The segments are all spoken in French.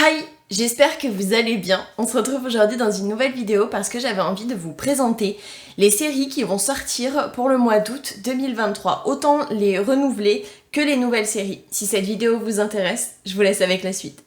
Hi, j'espère que vous allez bien. On se retrouve aujourd'hui dans une nouvelle vidéo parce que j'avais envie de vous présenter les séries qui vont sortir pour le mois d'août 2023. Autant les renouvelées que les nouvelles séries. Si cette vidéo vous intéresse, je vous laisse avec la suite.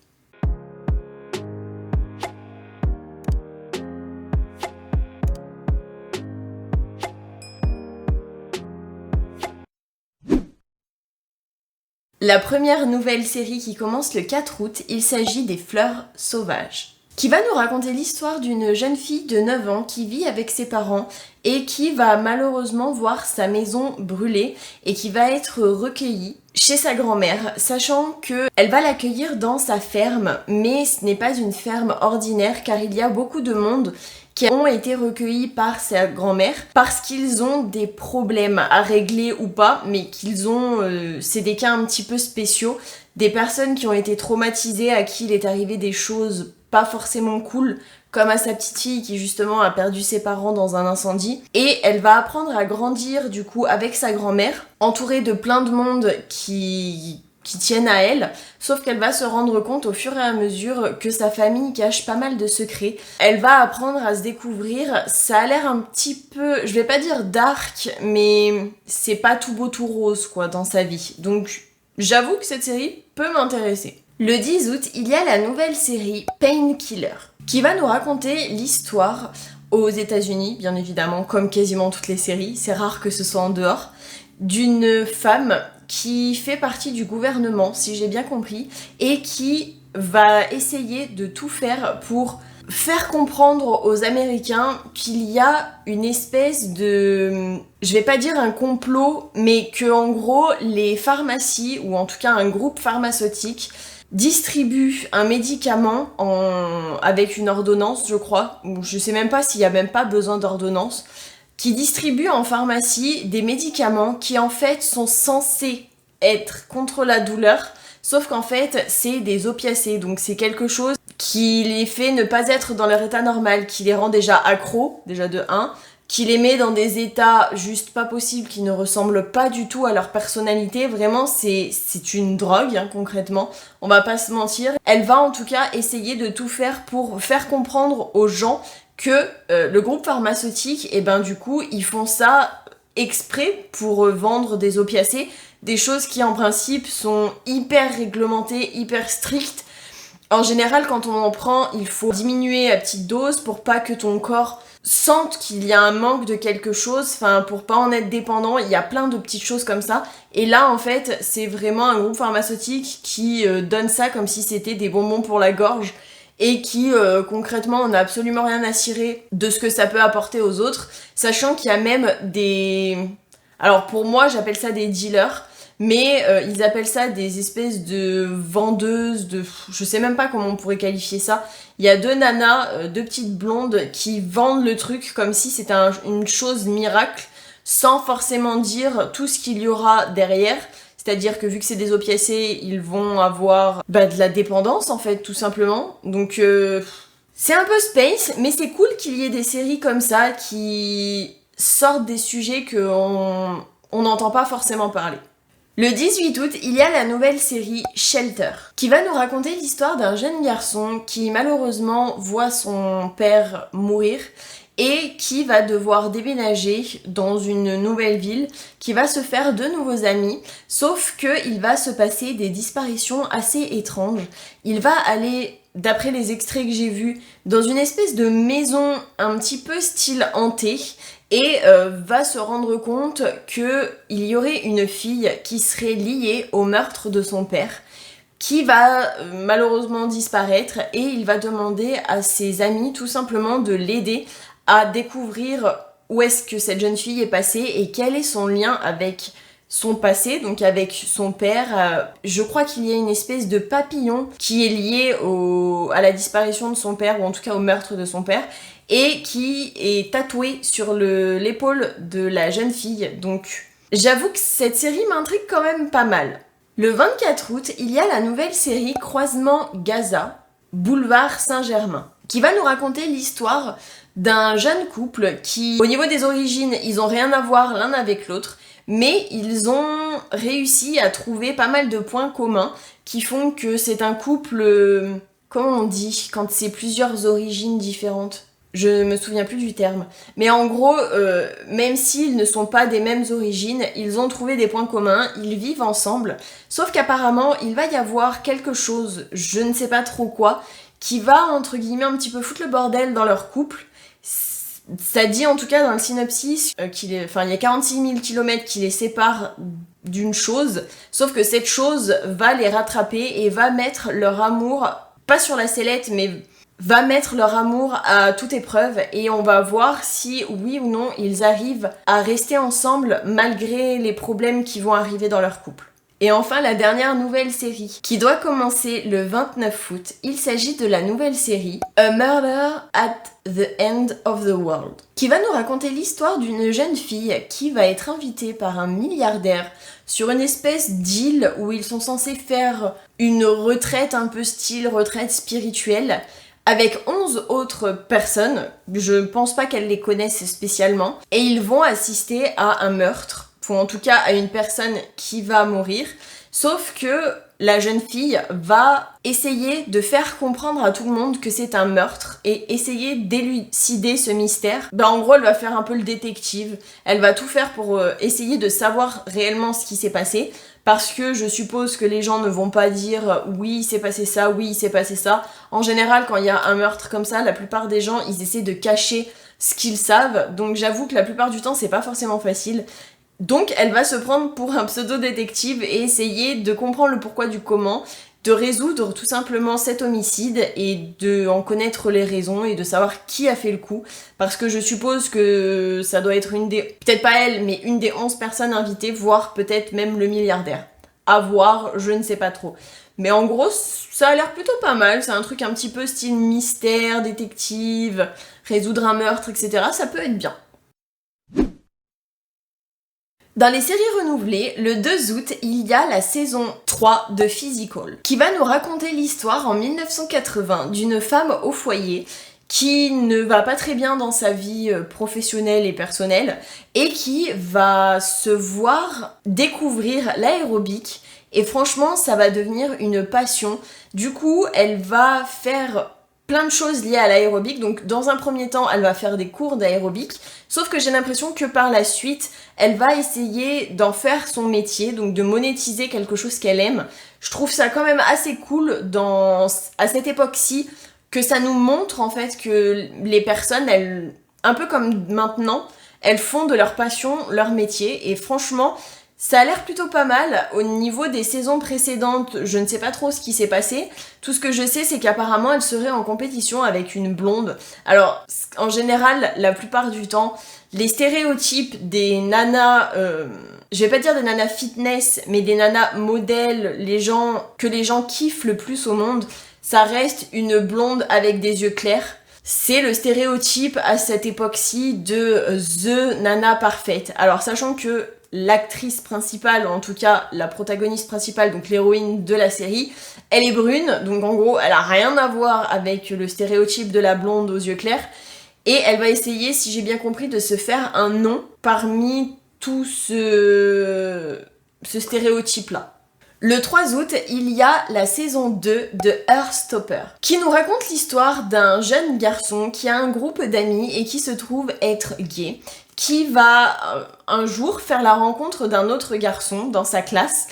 La première nouvelle série qui commence le 4 août, il s'agit des Fleurs sauvages, qui va nous raconter l'histoire d'une jeune fille de 9 ans qui vit avec ses parents et qui va malheureusement voir sa maison brûler et qui va être recueillie chez sa grand-mère, sachant qu'elle va l'accueillir dans sa ferme, mais ce n'est pas une ferme ordinaire car il y a beaucoup de monde qui ont été recueillis par sa grand-mère parce qu'ils ont des problèmes à régler ou pas, mais qu'ils ont... c'est des cas un petit peu spéciaux, des personnes qui ont été traumatisées, à qui il est arrivé des choses pas forcément cool, comme à sa petite fille qui justement a perdu ses parents dans un incendie. Et elle va apprendre à grandir du coup avec sa grand-mère, entourée de plein de monde qui tiennent à elle, sauf qu'elle va se rendre compte au fur et à mesure que sa famille cache pas mal de secrets. Elle va apprendre à se découvrir, ça a l'air un petit peu, je vais pas dire dark, mais c'est pas tout beau tout rose quoi dans sa vie. Donc j'avoue que cette série peut m'intéresser. Le 10 août, il y a la nouvelle série Painkiller, qui va nous raconter l'histoire aux États-Unis, bien évidemment, comme quasiment toutes les séries, c'est rare que ce soit en dehors, d'une femme qui fait partie du gouvernement, si j'ai bien compris, et qui va essayer de tout faire pour faire comprendre aux Américains qu'il y a une espèce de... je vais pas dire un complot, mais que en gros, les pharmacies, ou en tout cas un groupe pharmaceutique, distribue un médicament avec une ordonnance, je crois, ou je sais même pas s'il y a même pas besoin d'ordonnance, qui distribue en pharmacie des médicaments qui en fait sont censés être contre la douleur, sauf qu'en fait c'est des opiacés, donc c'est quelque chose qui les fait ne pas être dans leur état normal, qui les rend déjà accros, déjà de 1, qui les met dans des états juste pas possibles, qui ne ressemblent pas du tout à leur personnalité. Vraiment, c'est une drogue, hein, concrètement. On va pas se mentir. Elle va en tout cas essayer de tout faire pour faire comprendre aux gens que le groupe pharmaceutique, et ben du coup, ils font ça exprès pour vendre des opiacés, des choses qui en principe sont hyper réglementées, hyper strictes. En général, quand on en prend, il faut diminuer à petite dose pour pas que ton corps sente qu'il y a un manque de quelque chose, enfin pour pas en être dépendant, il y a plein de petites choses comme ça. Et là en fait c'est vraiment un groupe pharmaceutique qui donne ça comme si c'était des bonbons pour la gorge et qui concrètement on n'a absolument rien à cirer de ce que ça peut apporter aux autres, sachant qu'il y a même des... alors pour moi j'appelle ça des dealers, mais ils appellent ça des espèces de vendeuses, je sais même pas comment on pourrait qualifier ça. Il y a deux nanas, deux petites blondes qui vendent le truc comme si c'était une chose miracle, sans forcément dire tout ce qu'il y aura derrière. C'est-à-dire que vu que c'est des opiacés, ils vont avoir de la dépendance en fait, tout simplement. Donc c'est un peu space, mais c'est cool qu'il y ait des séries comme ça qui sortent des sujets qu'on n'entend pas forcément parler. Le 18 août, il y a la nouvelle série Shelter, qui va nous raconter l'histoire d'un jeune garçon qui malheureusement voit son père mourir et qui va devoir déménager dans une nouvelle ville, qui va se faire de nouveaux amis, sauf qu'il va se passer des disparitions assez étranges. Il va aller, d'après les extraits que j'ai vus, dans une espèce de maison un petit peu style hanté, et va se rendre compte qu'il y aurait une fille qui serait liée au meurtre de son père, qui va malheureusement disparaître, et il va demander à ses amis tout simplement de l'aider à découvrir où est-ce que cette jeune fille est passée et quel est son lien avec son passé, donc avec son père. Je crois qu'il y a une espèce de papillon qui est lié à la disparition de son père, ou en tout cas au meurtre de son père, et qui est tatoué sur l'épaule de la jeune fille. Donc j'avoue que cette série m'intrigue quand même pas mal. Le 24 août, il y a la nouvelle série Croisement Gaza, Boulevard Saint-Germain, qui va nous raconter l'histoire d'un jeune couple qui, au niveau des origines, ils ont rien à voir l'un avec l'autre, mais ils ont réussi à trouver pas mal de points communs qui font que c'est un couple comment on dit quand c'est plusieurs origines différentes? Je me souviens plus du terme. Mais en gros, même s'ils ne sont pas des mêmes origines, ils ont trouvé des points communs, ils vivent ensemble. Sauf qu'apparemment, il va y avoir quelque chose, je ne sais pas trop quoi, qui va, entre guillemets, un petit peu foutre le bordel dans leur couple. Ça dit en tout cas dans le synopsis il y a 46 000 km qui les séparent d'une chose, sauf que cette chose va les rattraper et va mettre leur amour, pas sur la sellette, mais va mettre leur amour à toute épreuve, et on va voir si oui ou non ils arrivent à rester ensemble malgré les problèmes qui vont arriver dans leur couple. Et enfin, la dernière nouvelle série qui doit commencer le 29 août, il s'agit de la nouvelle série A Murder at the End of the World, qui va nous raconter l'histoire d'une jeune fille qui va être invitée par un milliardaire sur une espèce d'île où ils sont censés faire une retraite un peu style retraite spirituelle avec 11 autres personnes, je pense pas qu'elles les connaissent spécialement, et ils vont assister à un meurtre, ou en tout cas à une personne qui va mourir, sauf que la jeune fille va essayer de faire comprendre à tout le monde que c'est un meurtre et essayer d'élucider ce mystère. En gros, elle va faire un peu le détective, elle va tout faire pour essayer de savoir réellement ce qui s'est passé, parce que je suppose que les gens ne vont pas dire oui, il s'est passé ça, oui, il s'est passé ça. En général, quand il y a un meurtre comme ça, la plupart des gens, ils essaient de cacher ce qu'ils savent, donc j'avoue que la plupart du temps, c'est pas forcément facile. Donc elle va se prendre pour un pseudo-détective et essayer de comprendre le pourquoi du comment, de résoudre tout simplement cet homicide et de en connaître les raisons et de savoir qui a fait le coup, parce que je suppose que ça doit être peut-être pas elle, mais une des 11 personnes invitées, voire peut-être même le milliardaire. À voir, je ne sais pas trop. Mais en gros, ça a l'air plutôt pas mal, c'est un truc un petit peu style mystère, détective, résoudre un meurtre, etc. Ça peut être bien. Dans les séries renouvelées, le 2 août, il y a la saison 3 de Physical, qui va nous raconter l'histoire en 1980 d'une femme au foyer qui ne va pas très bien dans sa vie professionnelle et personnelle et qui va se voir découvrir l'aérobic, et franchement ça va devenir une passion. Du coup, elle va faire plein de choses liées à l'aérobic. Donc dans un premier temps, elle va faire des cours d'aérobic, sauf que j'ai l'impression que par la suite, elle va essayer d'en faire son métier, donc de monétiser quelque chose qu'elle aime. Je trouve ça quand même assez cool à cette époque-ci, que ça nous montre en fait que les personnes, elles, un peu comme maintenant, elles font de leur passion leur métier, et franchement, ça a l'air plutôt pas mal. Au niveau des saisons précédentes, je ne sais pas trop ce qui s'est passé. Tout ce que je sais, c'est qu'apparemment, elle serait en compétition avec une blonde. Alors, en général, la plupart du temps, les stéréotypes des nanas, je vais pas dire des nanas fitness, mais des nanas modèles, que les gens kiffent le plus au monde, ça reste une blonde avec des yeux clairs. C'est le stéréotype à cette époque-ci de the nana parfaite. Alors, sachant que l'actrice principale, ou en tout cas la protagoniste principale, donc l'héroïne de la série, elle est brune, donc en gros elle a rien à voir avec le stéréotype de la blonde aux yeux clairs, et elle va essayer, si j'ai bien compris, de se faire un nom parmi tout ce stéréotype là. Le 3 août, il y a la saison 2 de Heartstopper, qui nous raconte l'histoire d'un jeune garçon qui a un groupe d'amis et qui se trouve être gay, qui va un jour faire la rencontre d'un autre garçon dans sa classe,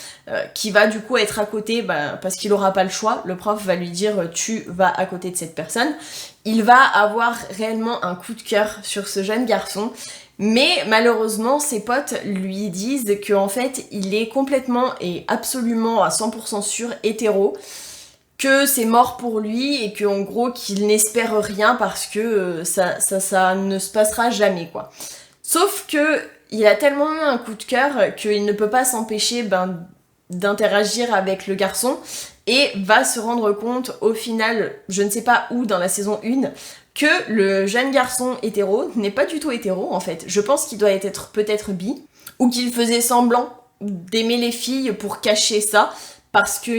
qui va du coup être à côté, parce qu'il aura pas le choix, le prof va lui dire tu vas à côté de cette personne. Il va avoir réellement un coup de cœur sur ce jeune garçon, mais malheureusement ses potes lui disent qu'en fait il est complètement et absolument à 100% sûr hétéro, que c'est mort pour lui et qu'en gros qu'il n'espère rien parce que ça ne se passera jamais quoi. Sauf que il a tellement eu un coup de cœur qu'il ne peut pas s'empêcher d'interagir avec le garçon, et va se rendre compte au final, je ne sais pas où dans la saison 1, que le jeune garçon hétéro n'est pas du tout hétéro en fait. Je pense qu'il doit être peut-être bi, ou qu'il faisait semblant d'aimer les filles pour cacher ça, parce que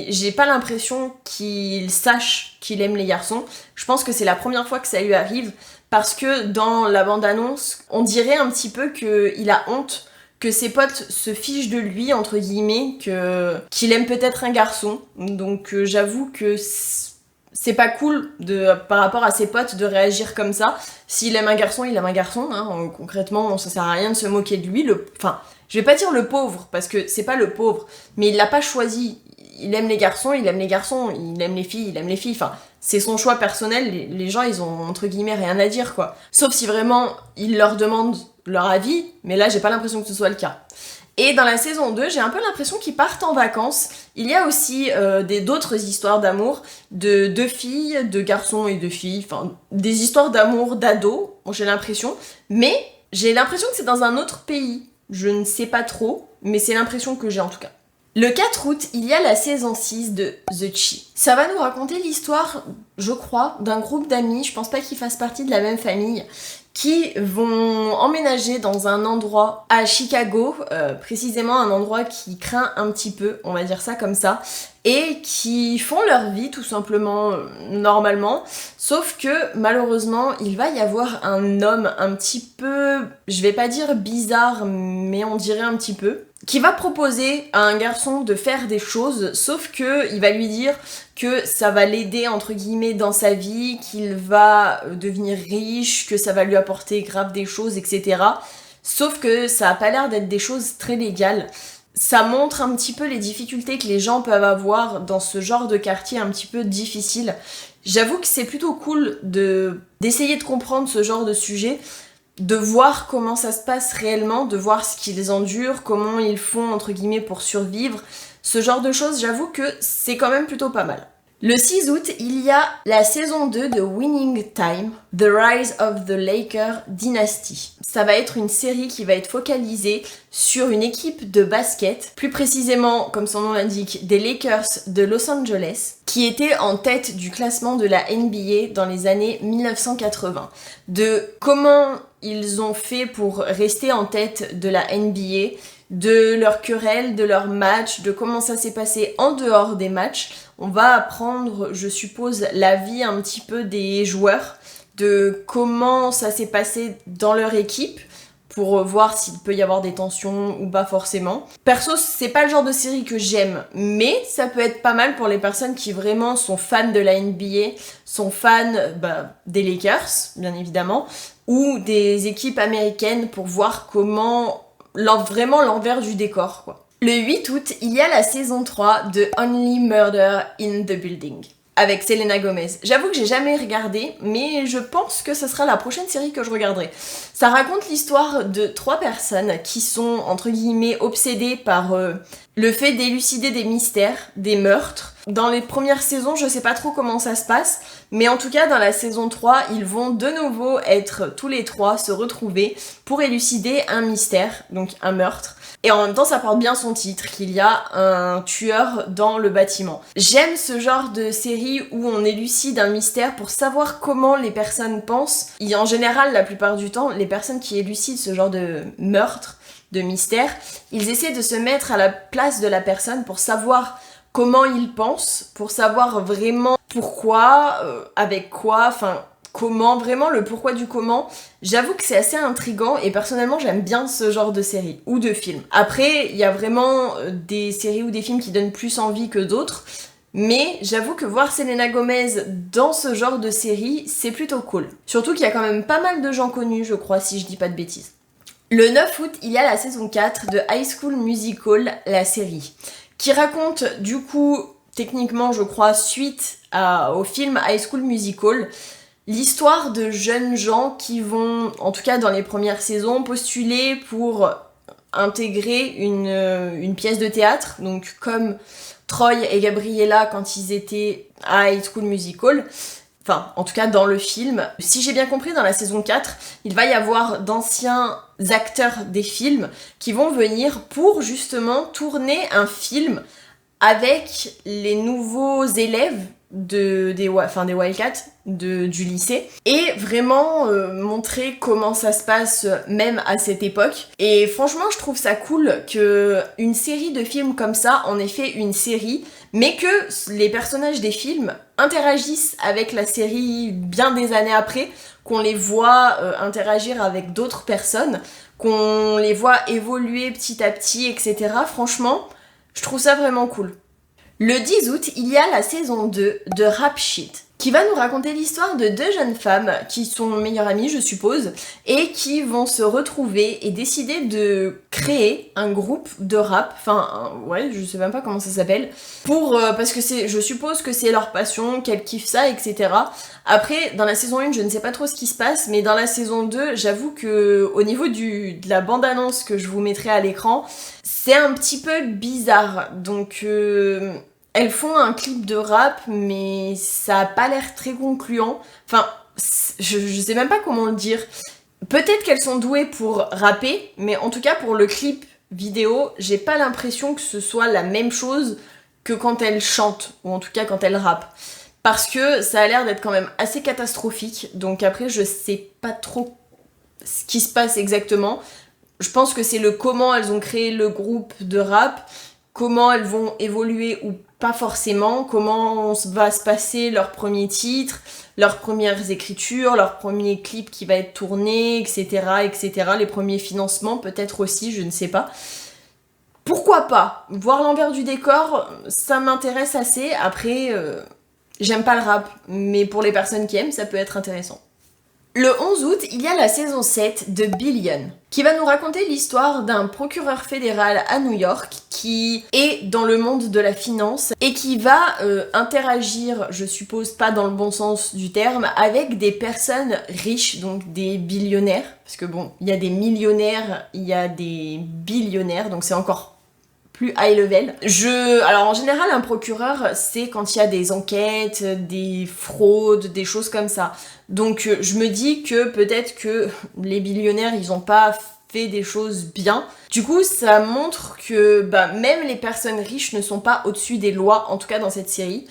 j'ai pas l'impression qu'il sache qu'il aime les garçons. Je pense que c'est la première fois que ça lui arrive, parce que dans la bande-annonce, on dirait un petit peu qu'il a honte, que ses potes se fichent de lui, entre guillemets, qu'il aime peut-être un garçon. Donc j'avoue que c'est pas cool par rapport à ses potes de réagir comme ça. S'il aime un garçon, il aime un garçon, hein. Concrètement, ça sert à rien de se moquer de lui. Enfin, je vais pas dire le pauvre, parce que c'est pas le pauvre, mais il l'a pas choisi. Il aime les garçons, il aime les garçons, il aime les filles, il aime les filles, enfin, c'est son choix personnel, les gens, ils ont, entre guillemets, rien à dire, quoi. Sauf si vraiment, il leur demande leur avis, mais là, j'ai pas l'impression que ce soit le cas. Et dans la saison 2, j'ai un peu l'impression qu'ils partent en vacances. Il y a aussi d'autres histoires d'amour, de deux filles, de garçons et de filles, enfin, des histoires d'amour d'ados, j'ai l'impression, mais j'ai l'impression que c'est dans un autre pays. Je ne sais pas trop, mais c'est l'impression que j'ai en tout cas. Le 4 août, il y a la saison 6 de The Chi. Ça va nous raconter l'histoire, je crois, d'un groupe d'amis, je pense pas qu'ils fassent partie de la même famille, qui vont emménager dans un endroit à Chicago, précisément un endroit qui craint un petit peu, on va dire ça comme ça, et qui font leur vie tout simplement normalement, sauf que malheureusement il va y avoir un homme un petit peu, je vais pas dire bizarre, mais on dirait un petit peu, qui va proposer à un garçon de faire des choses, sauf que il va lui dire que ça va l'aider entre guillemets dans sa vie, qu'il va devenir riche, que ça va lui apporter grave des choses, etc. Sauf que ça a pas l'air d'être des choses très légales. Ça montre un petit peu les difficultés que les gens peuvent avoir dans ce genre de quartier un petit peu difficile. J'avoue que c'est plutôt cool d'essayer de comprendre ce genre de sujet, de voir comment ça se passe réellement, de voir ce qu'ils endurent, comment ils font entre guillemets pour survivre. Ce genre de choses, j'avoue que c'est quand même plutôt pas mal. Le 6 août, il y a la saison 2 de Winning Time, The Rise of the Laker Dynasty. Ça va être une série qui va être focalisée sur une équipe de basket, plus précisément, comme son nom l'indique, des Lakers de Los Angeles, qui était en tête du classement de la NBA dans les années 1980. De comment ils ont fait pour rester en tête de la NBA, de leurs querelles, de leurs matchs, de comment ça s'est passé en dehors des matchs. On va apprendre, je suppose, la vie un petit peu des joueurs, de comment ça s'est passé dans leur équipe, pour voir s'il peut y avoir des tensions ou pas forcément. Perso, c'est pas le genre de série que j'aime, mais ça peut être pas mal pour les personnes qui vraiment sont fans de la NBA, sont fans des Lakers, bien évidemment, ou des équipes américaines pour voir comment, vraiment l'envers du décor, quoi. Le 8 août, il y a la saison 3 de Only Murder in the Building, avec Selena Gomez. J'avoue que j'ai jamais regardé, mais je pense que ce sera la prochaine série que je regarderai. Ça raconte l'histoire de 3 personnes qui sont, entre guillemets, obsédées par le fait d'élucider des mystères, des meurtres. Dans les premières saisons, je sais pas trop comment ça se passe, mais en tout cas, dans la saison 3, ils vont de nouveau être tous les 3, se retrouver pour élucider un mystère, donc un meurtre. Et en même temps, ça porte bien son titre, qu'il y a un tueur dans le bâtiment. J'aime ce genre de série où on élucide un mystère pour savoir comment les personnes pensent. Et en général, la plupart du temps, les personnes qui élucident ce genre de meurtre, de mystère, ils essaient de se mettre à la place de la personne pour savoir comment il pense, pour savoir vraiment pourquoi, avec quoi, enfin comment, vraiment le pourquoi du comment. J'avoue que c'est assez intriguant et personnellement j'aime bien ce genre de série ou de film. Après, il y a vraiment des séries ou des films qui donnent plus envie que d'autres, mais j'avoue que voir Selena Gomez dans ce genre de série, c'est plutôt cool. Surtout qu'il y a quand même pas mal de gens connus, je crois, si je dis pas de bêtises. Le 9 août, il y a la saison 4 de High School Musical, la série, qui raconte du coup, techniquement je crois, suite au film High School Musical, l'histoire de jeunes gens qui vont, en tout cas dans les premières saisons, postuler pour intégrer une pièce de théâtre, donc comme Troy et Gabriella quand ils étaient à High School Musical. Enfin, en tout cas dans le film. Si j'ai bien compris, dans la saison 4, il va y avoir d'anciens acteurs des films qui vont venir pour justement tourner un film avec les nouveaux élèves des Wildcats du lycée et vraiment montrer comment ça se passe même à cette époque. Et franchement, je trouve ça cool que une série de films comme ça en ait fait une série, mais que les personnages des films interagissent avec la série bien des années après, qu'on les voit interagir avec d'autres personnes, qu'on les voit évoluer petit à petit, etc. Franchement, je trouve ça vraiment cool. Le 10 août, il y a la saison 2 de Rap Shit. qui va nous raconter l'histoire de deux jeunes femmes qui sont meilleures amies, je suppose, et qui vont se retrouver et décider de créer un groupe de rap, ouais, je sais même pas comment ça s'appelle, parce que je suppose que c'est leur passion, qu'elles kiffent ça, etc. Après, dans la saison 1, je ne sais pas trop ce qui se passe, mais dans la saison 2, j'avoue que au niveau de la bande-annonce que je vous mettrai à l'écran, c'est un petit peu bizarre, donc... Elles font un clip de rap, mais ça a pas l'air très concluant. Enfin, je sais même pas comment le dire. Peut-être qu'elles sont douées pour rapper, mais en tout cas pour le clip vidéo, j'ai pas l'impression que ce soit la même chose que quand elles chantent, ou en tout cas quand elles rappent. Parce que ça a l'air d'être quand même assez catastrophique, donc après je sais pas trop ce qui se passe exactement. Je pense que c'est le comment elles ont créé le groupe de rap, comment elles vont évoluer ou pas forcément, comment va se passer leur premier titre, leurs premières écritures, leur premier clip qui va être tourné, etc., etc., les premiers financements peut-être aussi, je ne sais pas. Pourquoi pas? Voir l'envers du décor, ça m'intéresse assez. Après, j'aime pas le rap, mais pour les personnes qui aiment, ça peut être intéressant. Le 11 août, il y a la saison 7 de Billion, qui va nous raconter l'histoire d'un procureur fédéral à New York qui est dans le monde de la finance et qui va interagir, je suppose pas dans le bon sens du terme, avec des personnes riches, donc des billionnaires, parce que bon, il y a des millionnaires, il y a des billionnaires, donc c'est encore plus high level. Alors en général, un procureur, c'est quand il y a des enquêtes, des fraudes, des choses comme ça. Donc je me dis que peut-être que les billionnaires, ils ont pas fait des choses bien. Du coup, ça montre que même les personnes riches ne sont pas au-dessus des lois, en tout cas dans cette série.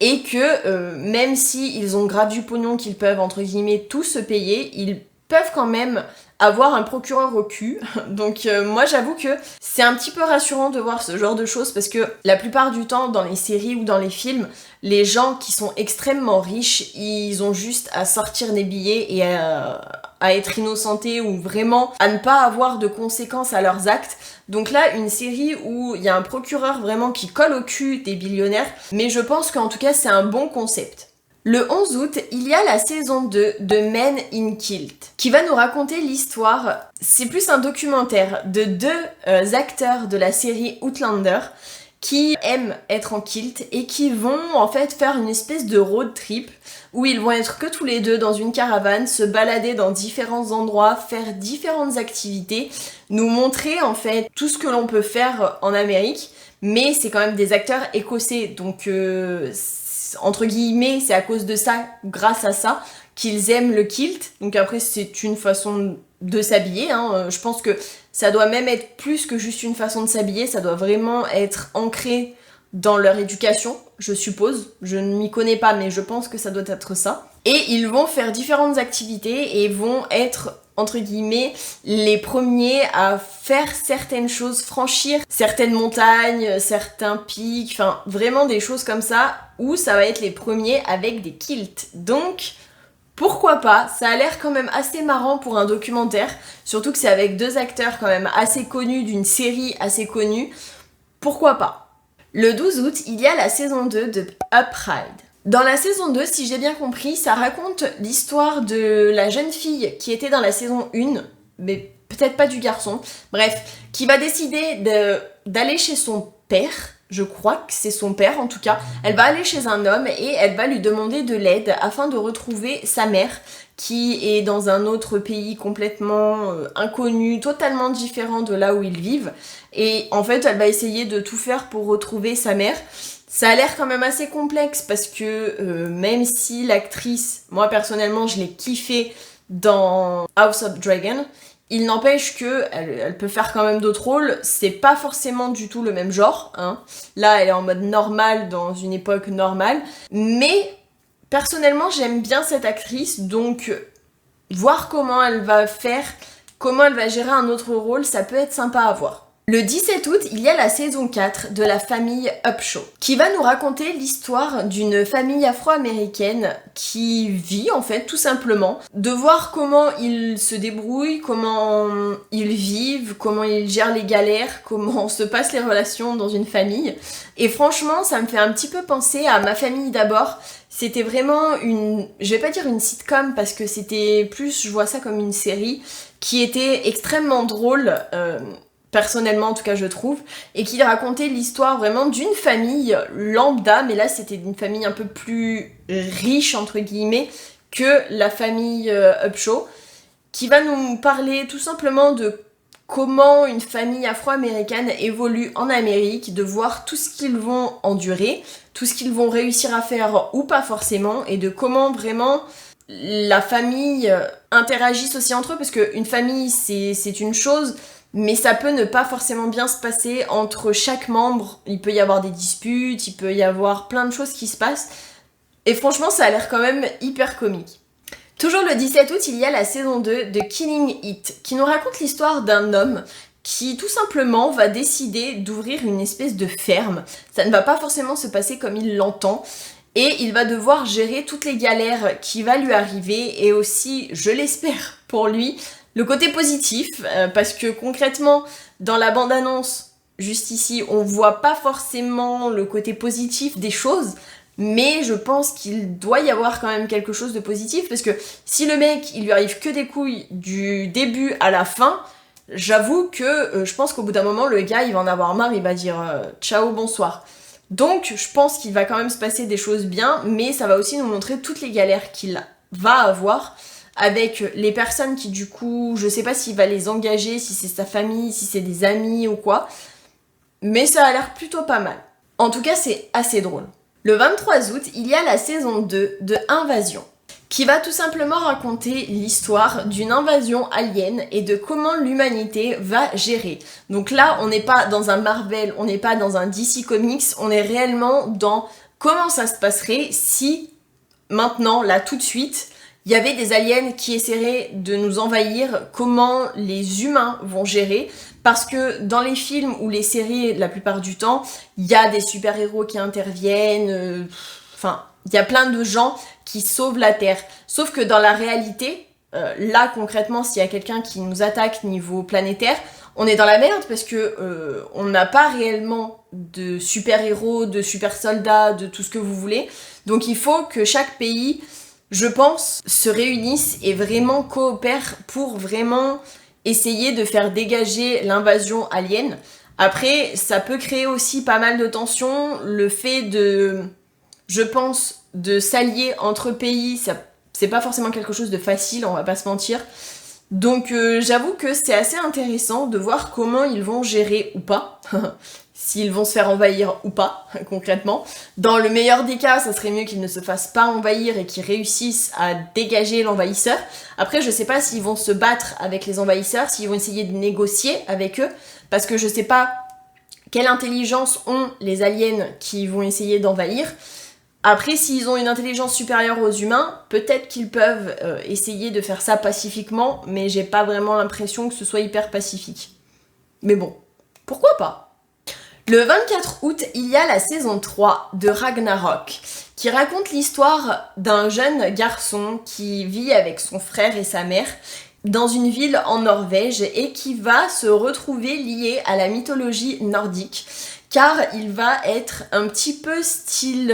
Et que même si ils ont grave du pognon qu'ils peuvent, entre guillemets, tout se payer, ils peuvent quand même avoir un procureur au cul. Donc moi j'avoue que c'est un petit peu rassurant de voir ce genre de choses parce que la plupart du temps dans les séries ou dans les films, les gens qui sont extrêmement riches, ils ont juste à sortir des billets et à être innocentés ou vraiment à ne pas avoir de conséquences à leurs actes. Donc là, une série où il y a un procureur vraiment qui colle au cul des billionnaires, mais je pense qu'en tout cas c'est un bon concept. Le 11 août, il y a la saison 2 de Men in Kilt, qui va nous raconter l'histoire, c'est plus un documentaire, de deux acteurs de la série Outlander qui aiment être en kilt et qui vont en fait faire une espèce de road trip où ils vont être que tous les deux dans une caravane, se balader dans différents endroits, faire différentes activités, nous montrer en fait tout ce que l'on peut faire en Amérique, mais c'est quand même des acteurs écossais, donc entre guillemets, c'est à cause de ça, grâce à ça, qu'ils aiment le kilt. Donc après, c'est une façon de s'habiller, hein. Je pense que ça doit même être plus que juste une façon de s'habiller, ça doit vraiment être ancré dans leur éducation, je suppose. Je ne m'y connais pas, mais je pense que ça doit être ça. Et ils vont faire différentes activités et vont être, entre guillemets, les premiers à faire certaines choses, franchir certaines montagnes, certains pics, enfin vraiment des choses comme ça, où ça va être les premiers avec des kilts. Donc, pourquoi pas? Ça a l'air quand même assez marrant pour un documentaire, surtout que c'est avec deux acteurs quand même assez connus, d'une série assez connue. Pourquoi pas? Le 12 août, il y a la saison 2 de Upride. Dans la saison 2, si j'ai bien compris, ça raconte l'histoire de la jeune fille qui était dans la saison 1, mais peut-être pas du garçon, bref, qui va décider d'aller chez son père, je crois que c'est son père en tout cas. Elle va aller chez un homme et elle va lui demander de l'aide afin de retrouver sa mère qui est dans un autre pays complètement inconnu, totalement différent de là où ils vivent. Et en fait, elle va essayer de tout faire pour retrouver sa mère. Ça a l'air quand même assez complexe parce que même si l'actrice, moi personnellement je l'ai kiffée dans House of Dragon, il n'empêche que elle peut faire quand même d'autres rôles, c'est pas forcément du tout le même genre, hein. Là elle est en mode normal dans une époque normale, mais personnellement j'aime bien cette actrice, donc voir comment elle va faire, comment elle va gérer un autre rôle, ça peut être sympa à voir. Le 17 août, il y a la saison 4 de la famille Upshaw, qui va nous raconter l'histoire d'une famille afro-américaine qui vit en fait tout simplement, de voir comment ils se débrouillent, comment ils vivent, comment ils gèrent les galères, comment se passent les relations dans une famille. Et franchement, ça me fait un petit peu penser à Ma famille d'abord. C'était vraiment je vais pas dire une sitcom parce que c'était plus, je vois ça comme une série qui était extrêmement drôle, personnellement en tout cas je trouve, et qui racontait l'histoire vraiment d'une famille lambda, mais là c'était une famille un peu plus riche entre guillemets que la famille Upshaw, qui va nous parler tout simplement de comment une famille afro-américaine évolue en Amérique, de voir tout ce qu'ils vont endurer, tout ce qu'ils vont réussir à faire ou pas forcément, et de comment vraiment la famille interagisse aussi entre eux, parce qu'une famille c'est une chose, mais ça peut ne pas forcément bien se passer entre chaque membre. Il peut y avoir des disputes, il peut y avoir plein de choses qui se passent. Et franchement, ça a l'air quand même hyper comique. Toujours le 17 août, il y a la saison 2 de Killing It, qui nous raconte l'histoire d'un homme qui tout simplement va décider d'ouvrir une espèce de ferme. Ça ne va pas forcément se passer comme il l'entend. Et il va devoir gérer toutes les galères qui vont lui arriver, et aussi, je l'espère pour lui, le côté positif, parce que concrètement, dans la bande-annonce, juste ici, on voit pas forcément le côté positif des choses, mais je pense qu'il doit y avoir quand même quelque chose de positif, parce que si le mec, il lui arrive que des couilles du début à la fin, j'avoue que je pense qu'au bout d'un moment, le gars, il va en avoir marre, il va dire ciao, bonsoir. Donc, je pense qu'il va quand même se passer des choses bien, mais ça va aussi nous montrer toutes les galères qu'il va avoir, avec les personnes qui du coup, je sais pas s'il va les engager, si c'est sa famille, si c'est des amis ou quoi, mais ça a l'air plutôt pas mal. En tout cas, c'est assez drôle. Le 23 août, il y a la saison 2 de Invasion, qui va tout simplement raconter l'histoire d'une invasion alien et de comment l'humanité va gérer. Donc là, on n'est pas dans un Marvel, on n'est pas dans un DC Comics, on est réellement dans comment ça se passerait si, maintenant, là, tout de suite, il y avait des aliens qui essaieraient de nous envahir, comment les humains vont gérer, parce que dans les films ou les séries, la plupart du temps, il y a des super-héros qui interviennent, enfin, il y a plein de gens qui sauvent la Terre. Sauf que dans la réalité, là concrètement, s'il y a quelqu'un qui nous attaque niveau planétaire, on est dans la merde parce que on n'a pas réellement de super-héros, de super-soldats, de tout ce que vous voulez. Donc il faut que chaque pays, je pense, se réunissent et vraiment coopèrent pour vraiment essayer de faire dégager l'invasion alien. Après, ça peut créer aussi pas mal de tensions. Le fait de, je pense, de s'allier entre pays, c'est pas forcément quelque chose de facile, on va pas se mentir. Donc j'avoue que c'est assez intéressant de voir comment ils vont gérer ou pas, s'ils vont se faire envahir ou pas, concrètement. Dans le meilleur des cas, ça serait mieux qu'ils ne se fassent pas envahir et qu'ils réussissent à dégager l'envahisseur. Après, je sais pas s'ils vont se battre avec les envahisseurs, s'ils vont essayer de négocier avec eux, parce que je sais pas quelle intelligence ont les aliens qui vont essayer d'envahir. Après, s'ils ont une intelligence supérieure aux humains, peut-être qu'ils peuvent essayer de faire ça pacifiquement, mais j'ai pas vraiment l'impression que ce soit hyper pacifique. Mais bon, pourquoi pas ? Le 24 août, il y a la saison 3 de Ragnarok, qui raconte l'histoire d'un jeune garçon qui vit avec son frère et sa mère dans une ville en Norvège et qui va se retrouver lié à la mythologie nordique. Car il va être un petit peu style,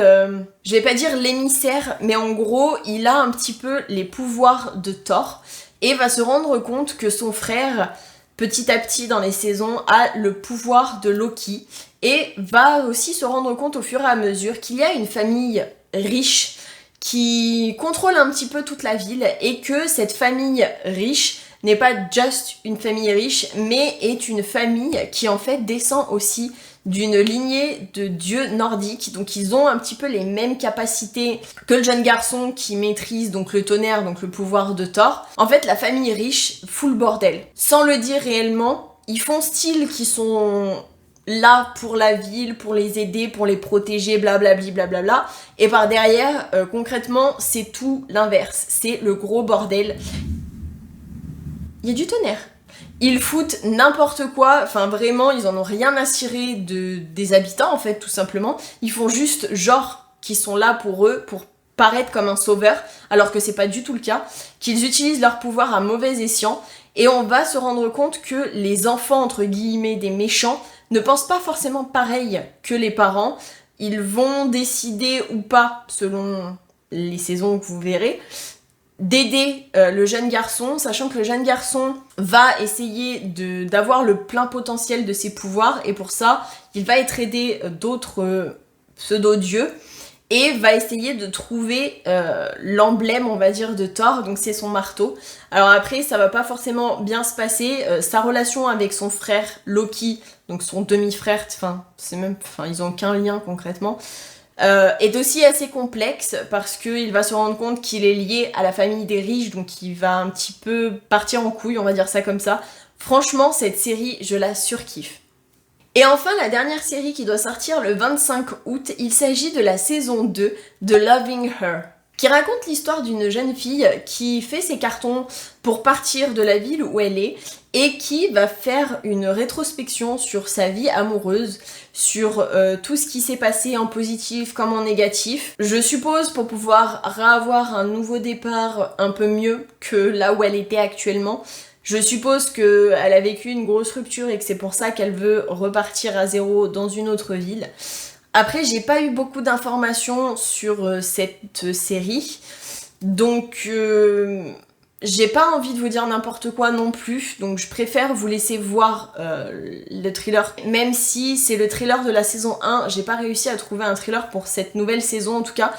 je vais pas dire l'émissaire, mais en gros, il a un petit peu les pouvoirs de Thor et va se rendre compte que son frère, petit à petit dans les saisons, a le pouvoir de Loki et va aussi se rendre compte au fur et à mesure qu'il y a une famille riche qui contrôle un petit peu toute la ville et que cette famille riche n'est pas juste une famille riche, mais est une famille qui en fait descend aussi d'une lignée de dieux nordiques, donc ils ont un petit peu les mêmes capacités que le jeune garçon qui maîtrise donc le tonnerre, donc le pouvoir de Thor. En fait, la famille riche fout le bordel. Sans le dire réellement, ils font style qu'ils sont là pour la ville, pour les aider, pour les protéger, blablabli, blablabla. Et par derrière, concrètement, c'est tout l'inverse. C'est le gros bordel. Il y a du tonnerre. Ils foutent n'importe quoi, enfin vraiment, ils en ont rien à cirer des habitants en fait, tout simplement. Ils font juste genre qu'ils sont là pour eux, pour paraître comme un sauveur, alors que c'est pas du tout le cas, qu'ils utilisent leur pouvoir à mauvais escient, et on va se rendre compte que les enfants, entre guillemets, des méchants, ne pensent pas forcément pareil que les parents. Ils vont décider ou pas, selon les saisons que vous verrez, d'aider le jeune garçon, sachant que le jeune garçon va essayer d'avoir le plein potentiel de ses pouvoirs, et pour ça, il va être aidé d'autres pseudo-dieux, et va essayer de trouver l'emblème, on va dire, de Thor, donc c'est son marteau. Alors après, ça va pas forcément bien se passer, sa relation avec son frère Loki, donc son demi-frère, ils ont qu'un lien concrètement, est aussi assez complexe parce qu'il va se rendre compte qu'il est lié à la famille des riches, donc il va un petit peu partir en couille, on va dire ça comme ça. Franchement, cette série, je la surkiffe. Et enfin, la dernière série qui doit sortir le 25 août, il s'agit de la saison 2 de Loving Her, qui raconte l'histoire d'une jeune fille qui fait ses cartons pour partir de la ville où elle est et qui va faire une rétrospection sur sa vie amoureuse, sur tout ce qui s'est passé en positif comme en négatif. Je suppose pour pouvoir avoir un nouveau départ un peu mieux que là où elle était actuellement. Je suppose qu'elle a vécu une grosse rupture et que c'est pour ça qu'elle veut repartir à zéro dans une autre ville. Après, j'ai pas eu beaucoup d'informations sur cette série, donc j'ai pas envie de vous dire n'importe quoi non plus, donc je préfère vous laisser voir le thriller. Même si c'est le thriller de la saison 1, j'ai pas réussi à trouver un thriller pour cette nouvelle saison en tout cas.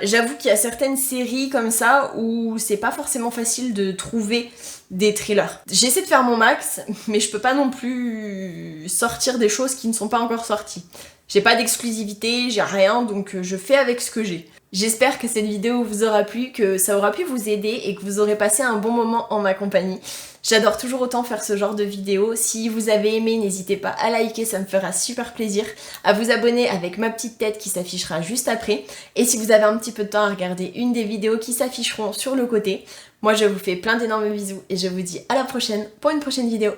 J'avoue qu'il y a certaines séries comme ça où c'est pas forcément facile de trouver des thrillers. J'essaie de faire mon max, mais je peux pas non plus sortir des choses qui ne sont pas encore sorties. J'ai pas d'exclusivité, j'ai rien, donc je fais avec ce que j'ai. J'espère que cette vidéo vous aura plu, que ça aura pu vous aider et que vous aurez passé un bon moment en ma compagnie. J'adore toujours autant faire ce genre de vidéos. Si vous avez aimé, n'hésitez pas à liker, ça me fera super plaisir. À vous abonner avec ma petite tête qui s'affichera juste après. Et si vous avez un petit peu de temps à regarder une des vidéos qui s'afficheront sur le côté. Moi je vous fais plein d'énormes bisous et je vous dis à la prochaine pour une prochaine vidéo.